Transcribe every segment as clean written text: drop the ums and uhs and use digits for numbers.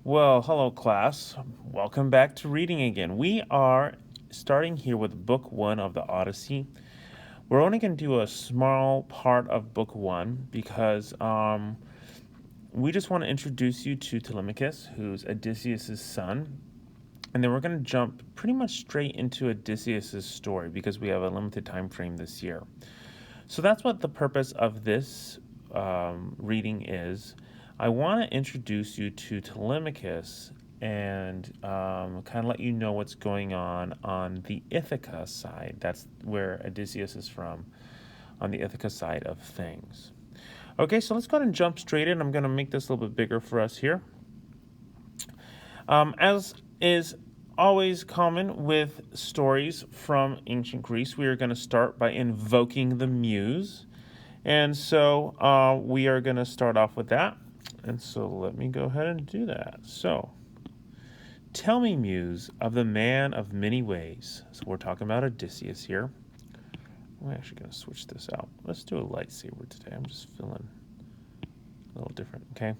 Well, hello, class. Welcome back to reading again. We are starting here with Book 1 of the Odyssey. We're only going to do a small part of Book 1 because we just want to introduce you to Telemachus, who's Odysseus' son. And then we're going to jump pretty much straight into Odysseus' story because we have a limited time frame this year. So that's what the purpose of this reading is. I want to introduce you to Telemachus and kind of let you know what's going on the Ithaca side. That's where Odysseus is from, on the Ithaca side of things. Okay, so let's go ahead and jump straight in. I'm going to make this a little bit bigger for us here. As is always common with stories from ancient Greece, we are going to start by invoking the muse. And so we are going to start off with that. And so let me go ahead and do that. So, tell me, muse, of the man of many ways. So we're talking about Odysseus here. I'm actually going to switch this out. Let's do a lightsaber today. I'm just feeling a little different, okay?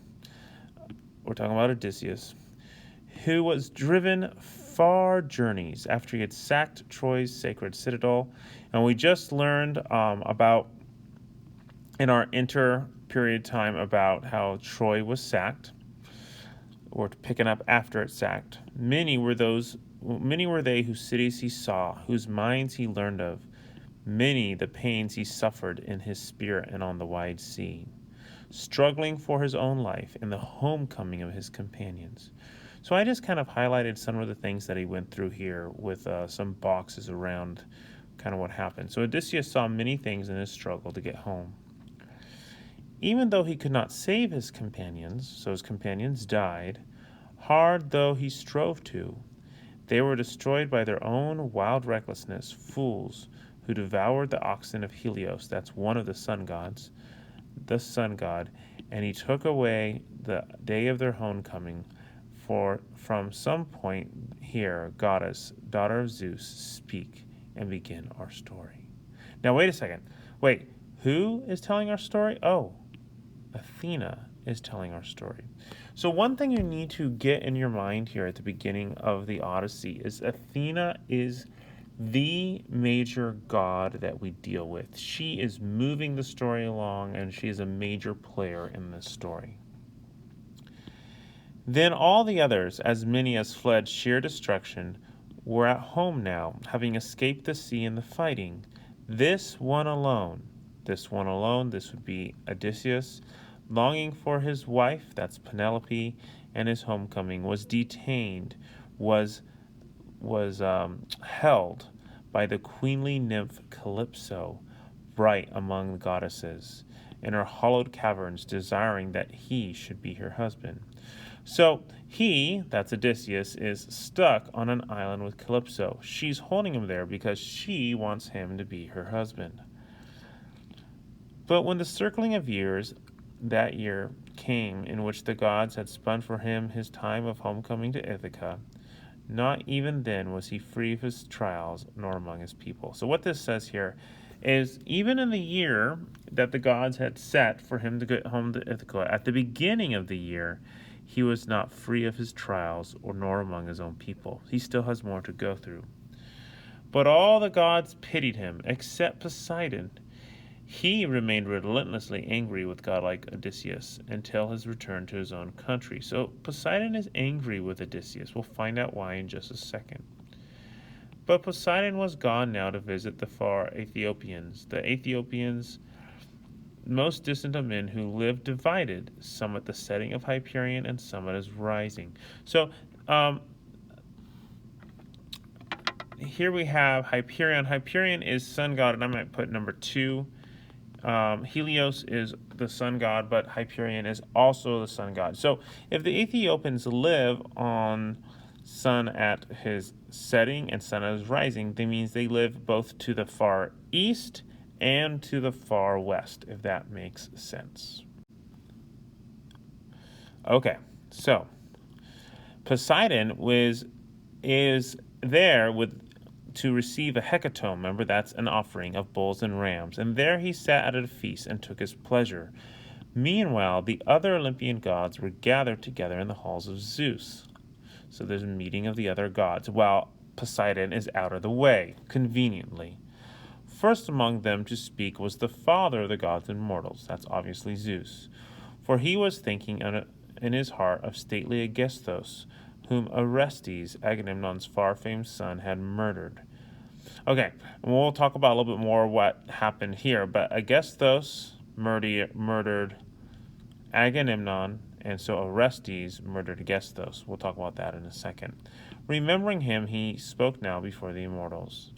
We're talking about Odysseus, who was driven far journeys after he had sacked Troy's sacred citadel. And we just learned about, in our inter-period time, about how Troy was sacked, or picking up after it sacked. Many were they whose cities he saw, whose minds he learned of. Many the pains he suffered in his spirit and on the wide sea, struggling for his own life in the homecoming of his companions. So I just kind of highlighted some of the things that he went through here with some boxes around kind of what happened. So Odysseus saw many things in his struggle to get home. Even though he could not save his companions, so his companions died, hard though he strove to, they were destroyed by their own wild recklessness, fools who devoured the oxen of Helios, that's one of the sun gods, and he took away the day of their homecoming. For from some point here, goddess, daughter of Zeus, speak and begin our story. Now, wait a second. Wait, who is telling our story? Oh, Athena is telling our story. So one thing you need to get in your mind here at the beginning of the Odyssey is Athena is the major god that we deal with. She is moving the story along, and she is a major player in this story. Then all the others, as many as fled sheer destruction, were at home now, having escaped the sea and the fighting. This one alone, this would be Odysseus, longing for his wife, that's Penelope, and his homecoming, was detained, was held by the queenly nymph Calypso, bright among the goddesses, in her hollowed caverns, desiring that he should be her husband. So he, that's Odysseus, is stuck on an island with Calypso. She's holding him there because she wants him to be her husband. But when the circling of years, that year came in which the gods had spun for him his time of homecoming to Ithaca, not even then was he free of his trials nor among his people. So what this says here is even in the year that the gods had set for him to get home to Ithaca, at the beginning of the year, he was not free of his trials or nor among his own people. He still has more to go through. But all the gods pitied him, except Poseidon. He remained relentlessly angry with godlike Odysseus until his return to his own country. So Poseidon is angry with Odysseus. We'll find out why in just a second. But Poseidon was gone now to visit the far Ethiopians. The Ethiopians, most distant of men who lived divided, some at the setting of Hyperion and some at his rising. So here we have Hyperion. Hyperion is sun god, and I might put number 2. Helios is the sun god, but Hyperion is also the sun god. So if the Ethiopians live on sun at his setting and sun at his rising, that means they live both to the far east and to the far west, if that makes sense. Okay, so Poseidon is there to receive a hecatomb. Remember, that's an offering of bulls and rams. And there he sat at a feast and took his pleasure. Meanwhile, the other Olympian gods were gathered together in the halls of Zeus. So there's a meeting of the other gods, while Poseidon is out of the way, conveniently. First among them to speak was the father of the gods and mortals. That's obviously Zeus. For he was thinking in his heart of stately Aegisthus, whom Orestes, Agamemnon's far-famed son, had murdered. Okay, and we'll talk about a little bit more what happened here, but Aegisthus murdered Agamemnon, and so Orestes murdered Aegisthus. We'll talk about that in a second. Remembering him, he spoke now before the immortals.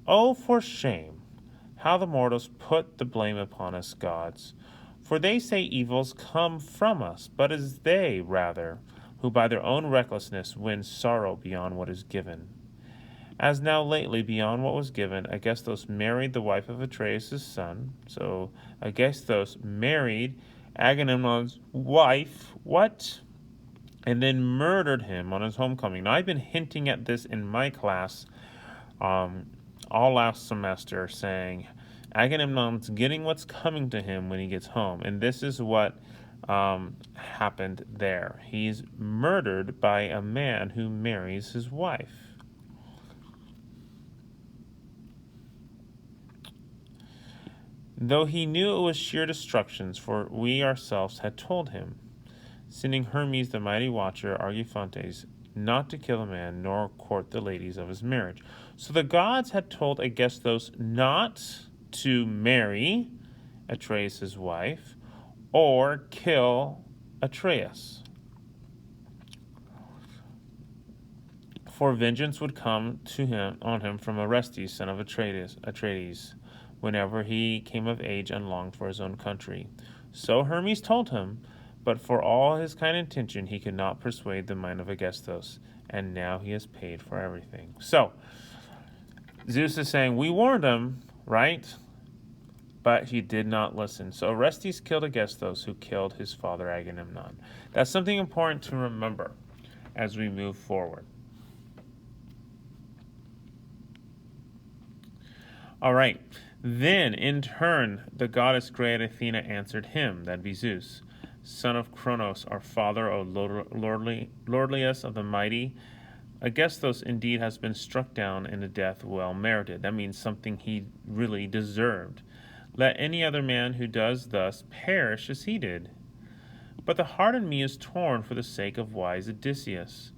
Oh, for shame! How the mortals put the blame upon us gods! For they say evils come from us, but it is they, rather, who by their own recklessness win sorrow beyond what is given. As now lately, beyond what was given, Aegisthus married the wife of Atreus' son. So Aegisthus married Agamemnon's wife. What? And then murdered him on his homecoming. Now, I've been hinting at this in my class all last semester, saying Agamemnon's getting what's coming to him when he gets home. And this is what happened there. He's murdered by a man who marries his wife. Though he knew it was sheer destruction, for we ourselves had told him, sending Hermes the mighty watcher, Argiphantes, not to kill a man, nor court the ladies of his marriage. So the gods had told Aegisthus not to marry Atreus' wife, or kill Atreus. For vengeance would come to him on him from Orestes, son of Atreides, whenever he came of age and longed for his own country. So Hermes told him, but for all his kind intention, he could not persuade the mind of Aegisthus, and now he has paid for everything. So, Zeus is saying, we warned him, right? But he did not listen. So Orestes killed Aegisthus, who killed his father Agamemnon. That's something important to remember as we move forward. All right. Then, in turn, the goddess great Athena answered him, that'd be Zeus, son of Cronos, our father, O lordliest of the mighty. Aegisthus indeed has been struck down in a death well merited. That means something he really deserved. Let any other man who does thus perish as he did. But the heart in me is torn for the sake of wise Odysseus,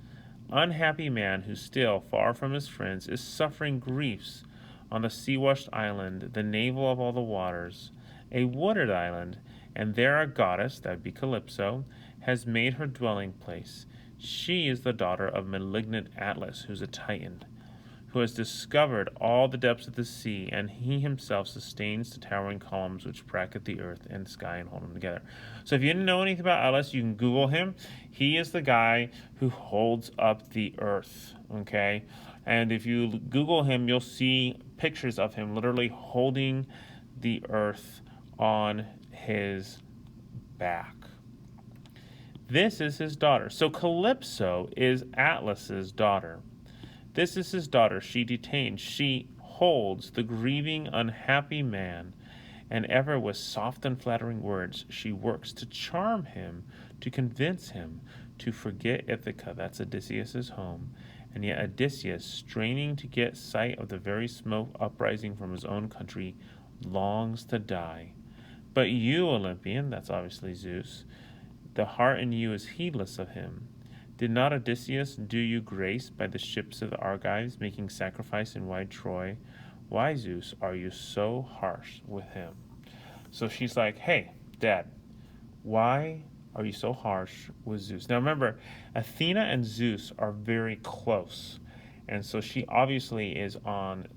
unhappy man who still, far from his friends, is suffering griefs on the sea-washed island, the navel of all the waters, a wooded island, and there a goddess, that be Calypso, has made her dwelling place. She is the daughter of malignant Atlas, who's a Titan, who has discovered all the depths of the sea, and he himself sustains the towering columns which bracket the earth and sky and hold them together. So if you didn't know anything about Atlas, you can Google him. He is the guy who holds up the earth, okay? And if you Google him, you'll see pictures of him literally holding the earth on his back. This is his daughter. So Calypso is Atlas's daughter. This is his daughter. She detains. She holds the grieving, unhappy man, and ever with soft and flattering words she works to charm him, to convince him to forget Ithaca, that's Odysseus' home. And yet Odysseus, straining to get sight of the very smoke uprising from his own country, longs to die. But you, Olympian, that's obviously Zeus, the heart in you is heedless of him. Did not Odysseus do you grace by the ships of the Argives, making sacrifice in wide Troy? Why, Zeus, are you so harsh with him? So she's like, hey, Dad, why are you so harsh with Zeus? Now remember, Athena and Zeus are very close. And so she obviously is on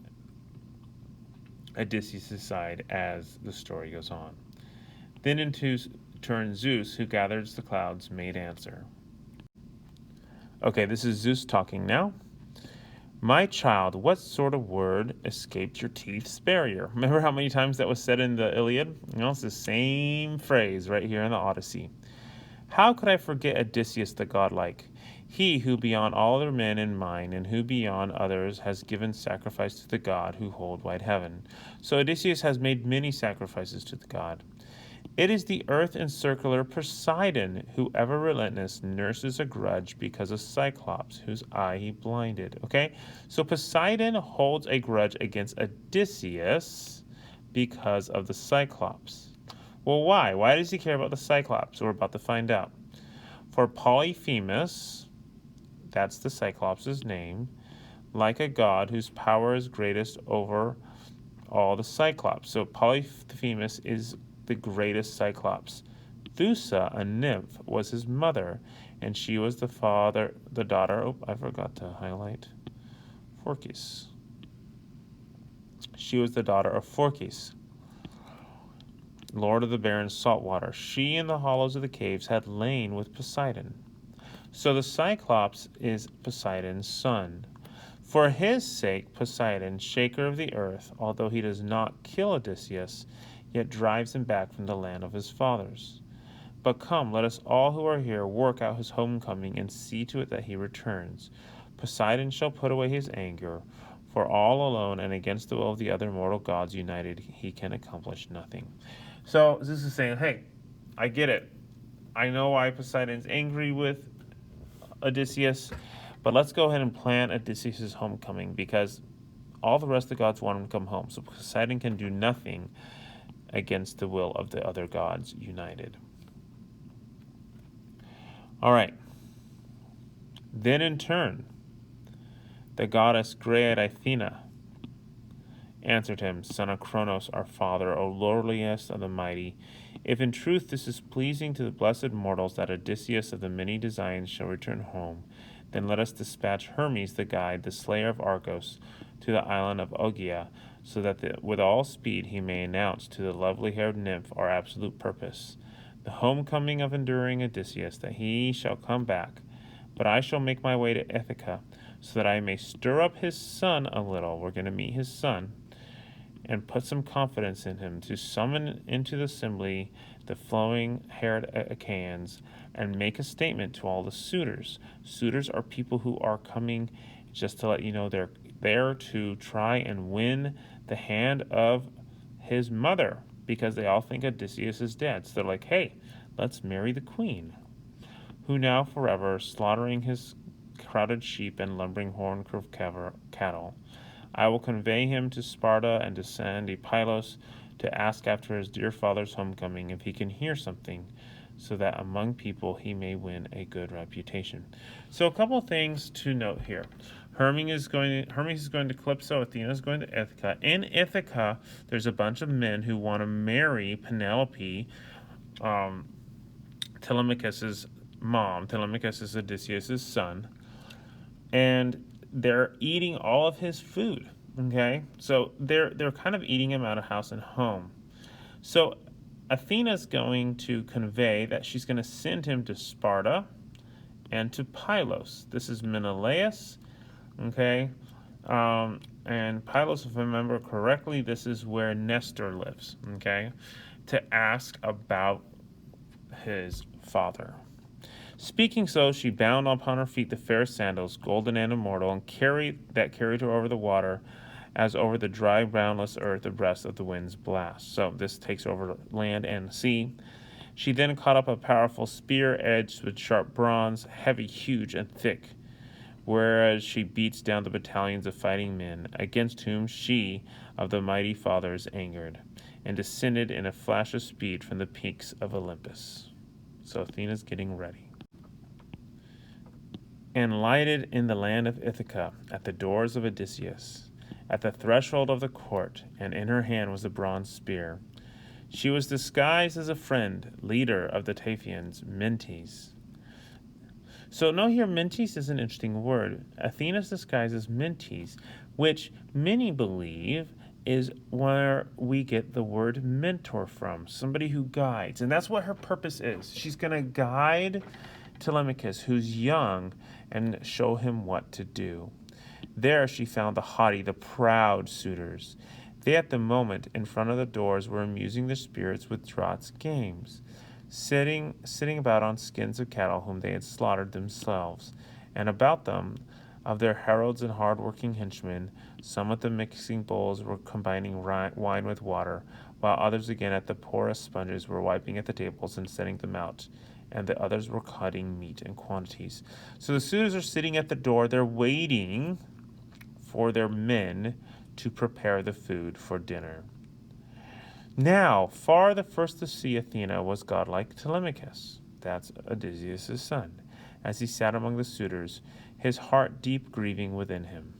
Odysseus' side as the story goes on. Then into turn Zeus, who gathers the clouds, made answer. Okay, this is Zeus talking now. My child, what sort of word escaped your teeth's barrier? Remember how many times that was said in the Iliad? You know, it's the same phrase right here in the Odyssey. How could I forget Odysseus the godlike? He who beyond all other men in mind, and who beyond others has given sacrifice to the god who hold wide heaven. So Odysseus has made many sacrifices to the god. It is the earth encircler Poseidon, who ever relentless nurses a grudge because of Cyclops, whose eye he blinded. Okay, so Poseidon holds a grudge against Odysseus because of the Cyclops. Well, why? Why does he care about the Cyclops? We're about to find out. For Polyphemus, that's the Cyclops' name, like a god whose power is greatest over all the Cyclops. So Polyphemus is the greatest Cyclops. Thusa, a nymph, was his mother, and she was the daughter. Oh, I forgot to highlight Phorcys. She was the daughter of Phorcys, lord of the barren salt water. She in the hollows of the caves had lain with Poseidon. So the Cyclops is Poseidon's son. For his sake, Poseidon, shaker of the earth, although he does not kill Odysseus, yet drives him back from the land of his fathers. But come, let us all who are here work out his homecoming and see to it that he returns. Poseidon shall put away his anger, for all alone and against the will of the other mortal gods united, he can accomplish nothing. So Zeus is saying, hey, I get it. I know why Poseidon's angry with Odysseus, but let's go ahead and plan Odysseus' homecoming because all the rest of the gods want him to come home. So Poseidon can do nothing against the will of the other gods united. All right. Then in turn, the goddess great Athena answered him, Son of Cronos, our father, O lordliest of the mighty, if in truth this is pleasing to the blessed mortals that Odysseus of the many designs shall return home, then let us dispatch Hermes the guide, the slayer of Argos, to the island of Ogygia, so that with all speed he may announce to the lovely-haired nymph our absolute purpose, the homecoming of enduring Odysseus, that he shall come back. But I shall make my way to Ithaca, so that I may stir up his son a little. We're going to meet his son, and put some confidence in him, to summon into the assembly the flowing-haired Achaeans, and make a statement to all the suitors. Suitors are people who are coming, just to let you know, they're there to try and win the hand of his mother, because they all think Odysseus is dead. So they're like, hey, let's marry the queen, who now forever, slaughtering his crowded sheep and lumbering horn-curved cattle. I will convey him to Sparta and to Sandy Pylos to ask after his dear father's homecoming if he can hear something, so that among people he may win a good reputation. So a couple of things to note here. Hermes is going to Calypso, Athena is going to Ithaca. In Ithaca, there's a bunch of men who want to marry Penelope, Telemachus' mom. Telemachus is Odysseus' son. And they're eating all of his food, okay? So they're kind of eating him out of house and home. So Athena's going to convey that she's going to send him to Sparta and to Pylos. This is Menelaus, okay? And Pylos, if I remember correctly, this is where Nestor lives, okay? To ask about his father. Speaking so, she bound upon her feet the fair sandals, golden and immortal, and carried her over the water, as over the dry, boundless earth abreast of the wind's blast. So this takes over land and sea. She then caught up a powerful spear edged with sharp bronze, heavy, huge, and thick, whereas she beats down the battalions of fighting men, against whom she of the mighty fathers angered, and descended in a flash of speed from the peaks of Olympus. So Athena's getting ready. And lighted in the land of Ithaca, at the doors of Odysseus, at the threshold of the court, and in her hand was a bronze spear. She was disguised as a friend, leader of the Taphians, Mentis. So note here, Mentis is an interesting word. Athena's disguised as Mentis, which many believe is where we get the word mentor from, somebody who guides. And that's what her purpose is. She's going to guide Telemachus, who's young, and show him what to do. There she found the haughty, the proud suitors. They at the moment in front of the doors were amusing their spirits with draughts games, sitting about on skins of cattle whom they had slaughtered themselves, and about them of their heralds and hard-working henchmen. Some at the mixing bowls were combining wine with water, while others again at the porous sponges were wiping at the tables and setting them out, and the others were cutting meat in quantities. So the suitors are sitting at the door. They're waiting for their men to prepare the food for dinner. Now, far the first to see Athena was godlike Telemachus, that's Odysseus' son, as he sat among the suitors, his heart deep grieving within him,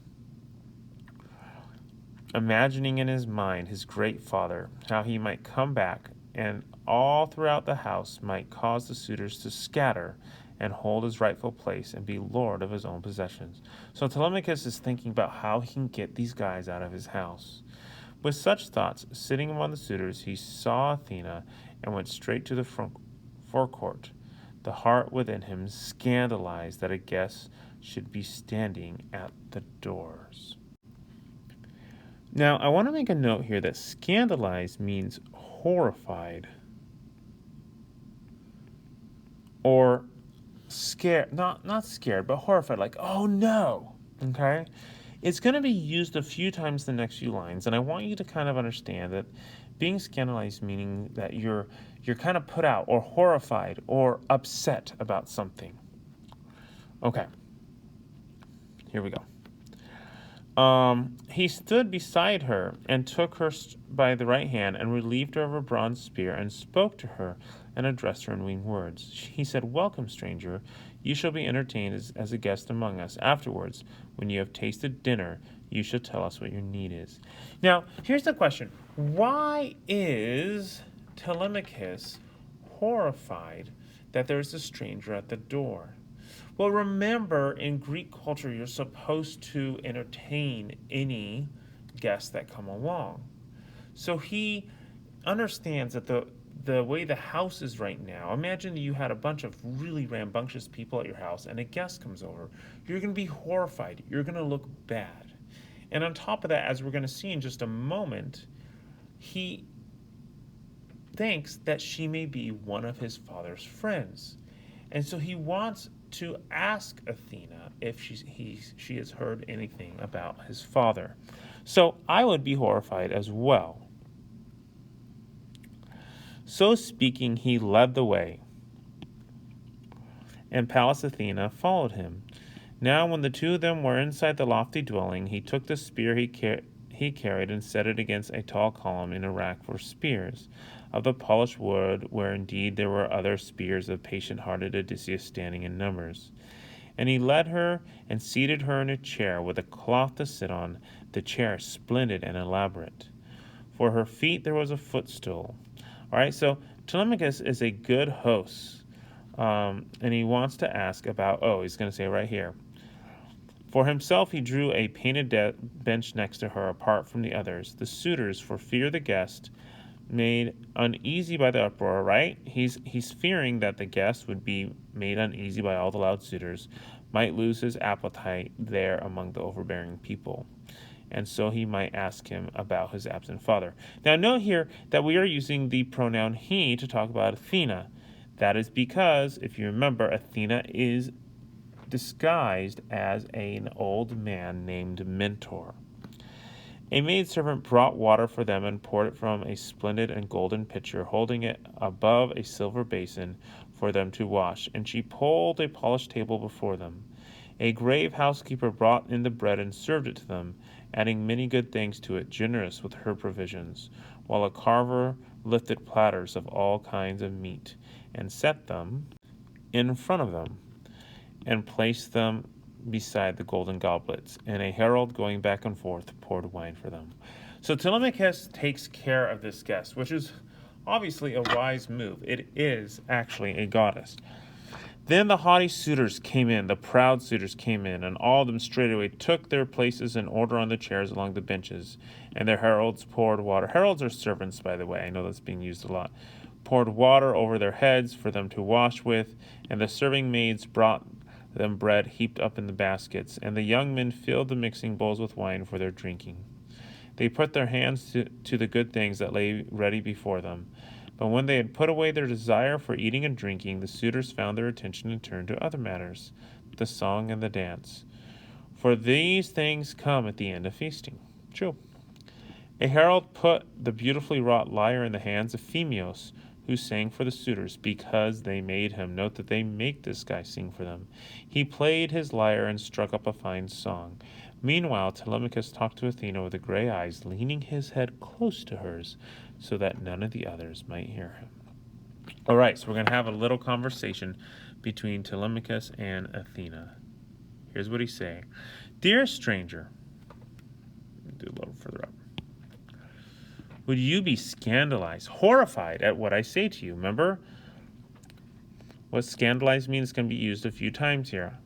imagining in his mind his great father, how he might come back, and all throughout the house might cause the suitors to scatter and hold his rightful place and be lord of his own possessions. So Telemachus is thinking about how he can get these guys out of his house. With such thoughts, sitting among the suitors, he saw Athena and went straight to the forecourt, the heart within him scandalized that a guest should be standing at the doors. Now, I want to make a note here that scandalized means horrified or scared, not scared, but horrified, like, oh no, okay? It's going to be used a few times the next few lines, and I want you to kind of understand that being scandalized meaning that you're kind of put out or horrified or upset about something. Okay, here we go. He stood beside her and took her by the right hand and relieved her of her bronze spear and spoke to her and addressed her in winged words. He said, "Welcome, stranger. You shall be entertained as a guest among us. Afterwards, when you have tasted dinner, you shall tell us what your need is." Now, here's the question. Why is Telemachus horrified that there's a stranger at the door? Well, remember, in Greek culture, you're supposed to entertain any guests that come along. So he understands that the way the house is right now, imagine you had a bunch of really rambunctious people at your house and a guest comes over. You're going to be horrified. You're going to look bad. And on top of that, as we're going to see in just a moment, he thinks that she may be one of his father's friends. And so he wants to ask Athena if she has heard anything about his father. So I would be horrified as well. So speaking, he led the way, and Pallas Athena followed him. Now when the two of them were inside the lofty dwelling, he took the spear he carried and set it against a tall column in a rack for spears, of the polished wood, where indeed there were other spears of patient-hearted Odysseus standing in numbers. And he led her and seated her in a chair with a cloth to sit on, the chair splendid and elaborate. For her feet there was a footstool. All right, so Telemachus is a good host, and he wants to ask about, he's going to say right here. For himself he drew a painted bench next to her, apart from the others. The suitors, for fear the guest, made uneasy by the uproar, right? He's fearing that the guest would be made uneasy by all the loud suitors, might lose his appetite there among the overbearing people, and so he might ask him about his absent father. Now note here that we are using the pronoun he to talk about Athena. That is because, if you remember, Athena is disguised as an old man named Mentor. A maidservant brought water for them and poured it from a splendid and golden pitcher, holding it above a silver basin for them to wash, and she pulled a polished table before them. A grave housekeeper brought in the bread and served it to them, adding many good things to it, generous with her provisions, while a carver lifted platters of all kinds of meat, and set them in front of them, and placed them beside the golden goblets, and a herald going back and forth poured wine for them. So Telemachus takes care of this guest, which is obviously a wise move. It is actually a goddess. Then the haughty suitors came in, the proud suitors came in, and all of them straightway took their places in order on the chairs along the benches, and their heralds poured water. Heralds are servants, by the way. I know that's being used a lot. Poured water over their heads for them to wash with, and the serving maids brought them bread heaped up in the baskets, and the young men filled the mixing bowls with wine for their drinking. They put their hands to the good things that lay ready before them. But when they had put away their desire for eating and drinking, the suitors found their attention and turned to other matters, the song and the dance. For these things come at the end of feasting. True. A herald put the beautifully wrought lyre in the hands of Phemios, who sang for the suitors, because they made him. Note that they make this guy sing for them. He played his lyre and struck up a fine song. Meanwhile, Telemachus talked to Athena with the gray eyes, leaning his head close to hers, so that none of the others might hear him. All right, so we're going to have a little conversation between Telemachus and Athena. Here's what he's saying. Dear stranger, do a little further up. Would you be scandalized, horrified at what I say to you? Remember, what scandalized means can be used a few times here.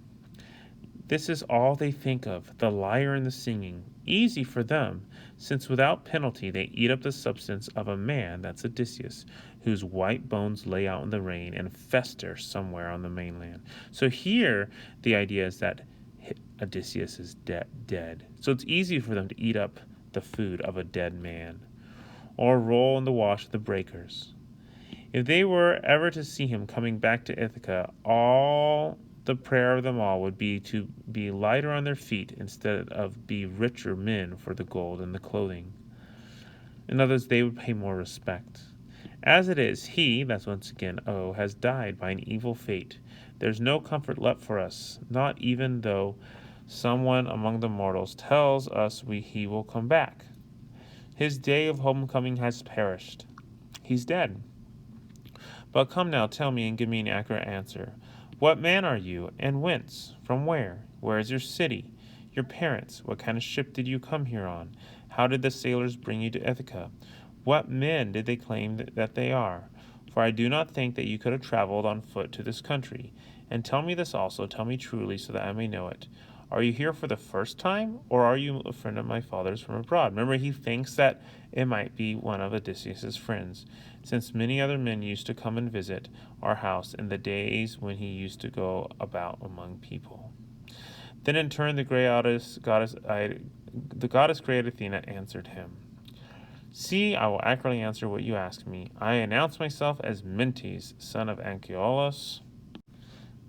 This is all they think of, the lyre and the singing. Easy for them, since without penalty they eat up the substance of a man, that's Odysseus, whose white bones lay out in the rain and fester somewhere on the mainland. So here, the idea is that Odysseus is dead. So it's easy for them to eat up the food of a dead man, or roll in the wash of the breakers. If they were ever to see him coming back to Ithaca, all the prayer of them all would be to be lighter on their feet instead of be richer men for the gold and the clothing. In others, they would pay more respect. As it is, he, that's once again O, has died by an evil fate. There's no comfort left for us, not even though someone among the mortals tells us he will come back. His day of homecoming has perished. He's dead. But come now, tell me and give me an accurate answer. What man are you, and whence? From where? Where is your city? Your parents? What kind of ship did you come here on? How did the sailors bring you to Ithaca? What men did they claim that they are? For I do not think that you could have traveled on foot to this country. And tell me this also, tell me truly, so that I may know it. Are you here for the first time, or are you a friend of my father's from abroad? Remember, he thinks that it might be one of Odysseus' friends, since many other men used to come and visit our house in the days when he used to go about among people. Then in turn the goddess great Athena answered him. See, I will accurately answer what you ask me. I announce myself as Mentis, son of Anchialus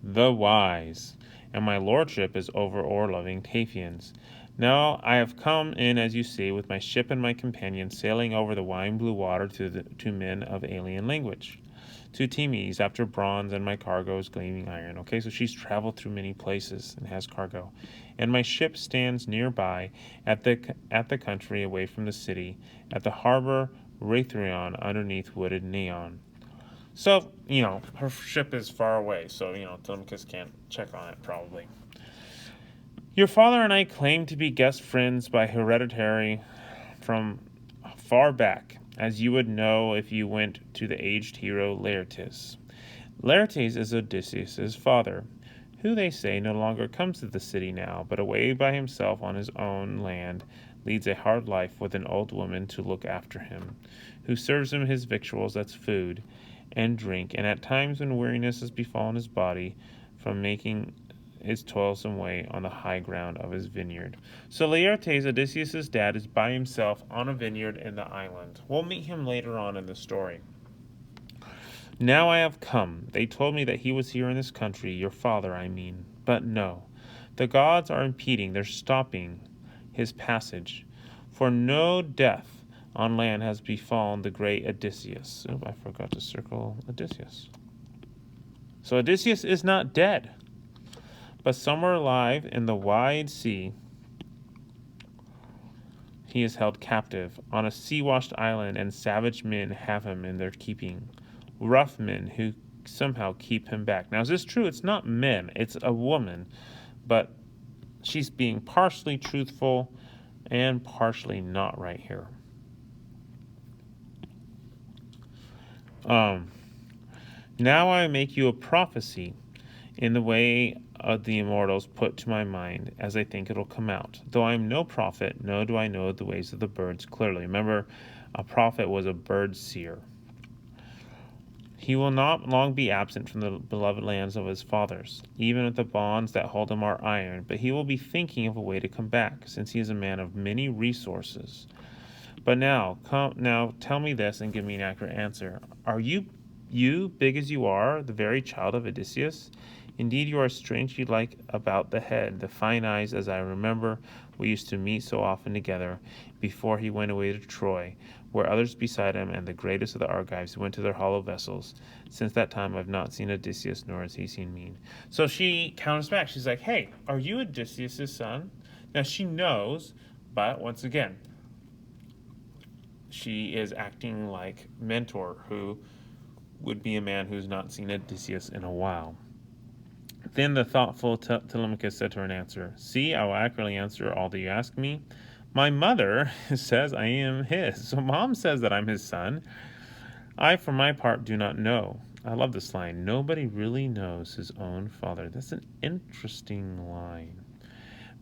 the Wise, and my lordship is over o'er-loving Taphians. Now I have come in, as you see, with my ship and my companions, sailing over the wine-blue water to men of alien language, to Times after bronze, and my cargo is gleaming iron. Okay, so she's traveled through many places and has cargo. And my ship stands nearby at the country away from the city, at the harbor Raytheon underneath wooded Neon. So, her ship is far away, so, Telemachus can't check on it, probably. Your father and I claim to be guest friends by hereditary from far back, as you would know if you went to the aged hero Laertes. Laertes is Odysseus' father, who they say no longer comes to the city now, but away by himself on his own land, leads a hard life with an old woman to look after him, who serves him his victuals, that's food, and drink, and at times when weariness has befallen his body from making his toilsome way on the high ground of his vineyard. So Laertes, Odysseus' dad, is by himself on a vineyard in the island. We'll meet him later on in the story. Now I have come. They told me that he was here in this country, your father, I mean. But no, the gods are impeding, they're stopping his passage. For no death on land has befallen the great Odysseus. Oh, I forgot to circle Odysseus. So Odysseus is not dead, but somewhere alive in the wide sea. He is held captive on a sea-washed island, and savage men have him in their keeping. Rough men who somehow keep him back. Now, is this true? It's not men, it's a woman, but she's being partially truthful and partially not right here. Now I make you a prophecy in the way of the immortals put to my mind, as I think it'll come out. Though I am no prophet, nor do I know the ways of the birds clearly. Remember, a prophet was a bird seer. He will not long be absent from the beloved lands of his fathers, even if the bonds that hold him are iron, but he will be thinking of a way to come back, since he is a man of many resources. But now tell me this and give me an accurate answer. Are you, big as you are, the very child of Odysseus? Indeed, you are strangely like about the head, the fine eyes, as I remember. We used to meet so often together before he went away to Troy, where others beside him and the greatest of the Argives went to their hollow vessels. Since that time, I've not seen Odysseus, nor has he seen me. So she counters back. She's like, hey, are you Odysseus' son? Now she knows, but once again, she is acting like Mentor, who would be a man who's not seen Odysseus in a while. Then the thoughtful Telemachus said to her in answer, see, I will accurately answer all that you ask me. My mother says I am his, so mom says that I'm his son. I, for my part, do not know. I love this line. Nobody really knows his own father. That's an interesting line.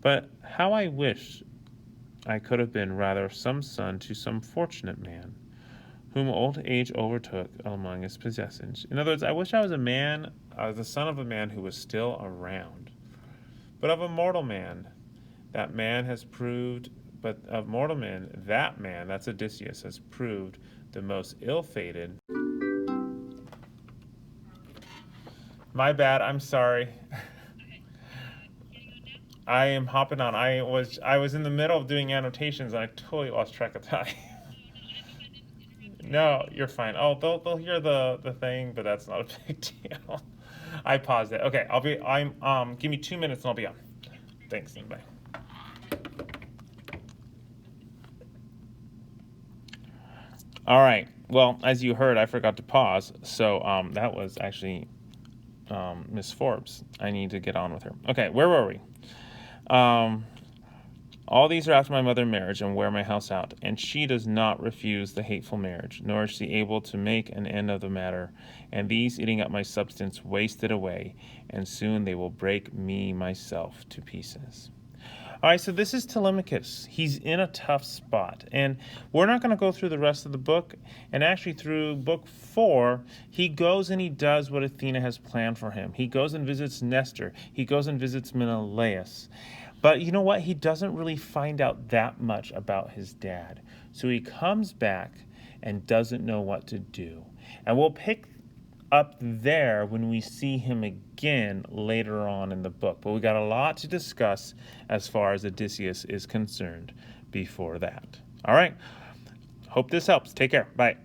But how I wish I could have been rather some son to some fortunate man, whom old age overtook among his possessions. In other words, I wish I was a man, the son of a man who was still around. But of a mortal man, that man has proved, but of mortal men, that man, that's Odysseus, has proved the most ill-fated. My bad, I'm sorry. I am hopping on. I was in the middle of doing annotations and I totally lost track of time. No, you're fine. Oh, they'll hear the thing, but that's not a big deal. I paused it. Okay, give me 2 minutes and I'll be on. Thanks, bye. All right. Well, as you heard, I forgot to pause, so that was actually Miss Forbes. I need to get on with her. Okay, where were we? All these are after my mother marriage and wear my house out, and she does not refuse the hateful marriage, nor is she able to make an end of the matter, and these eating up my substance waste it away, and soon they will break me myself to pieces. All right, so this is Telemachus. He's in a tough spot, and we're not going to go through the rest of the book, and actually through book 4, he goes and he does what Athena has planned for him. He goes and visits Nestor. He goes and visits Menelaus. But you know what? He doesn't really find out that much about his dad. So he comes back and doesn't know what to do. And we'll pick up there when we see him again later on in the book. But we got a lot to discuss as far as Odysseus is concerned before that. All right. Hope this helps. Take care. Bye.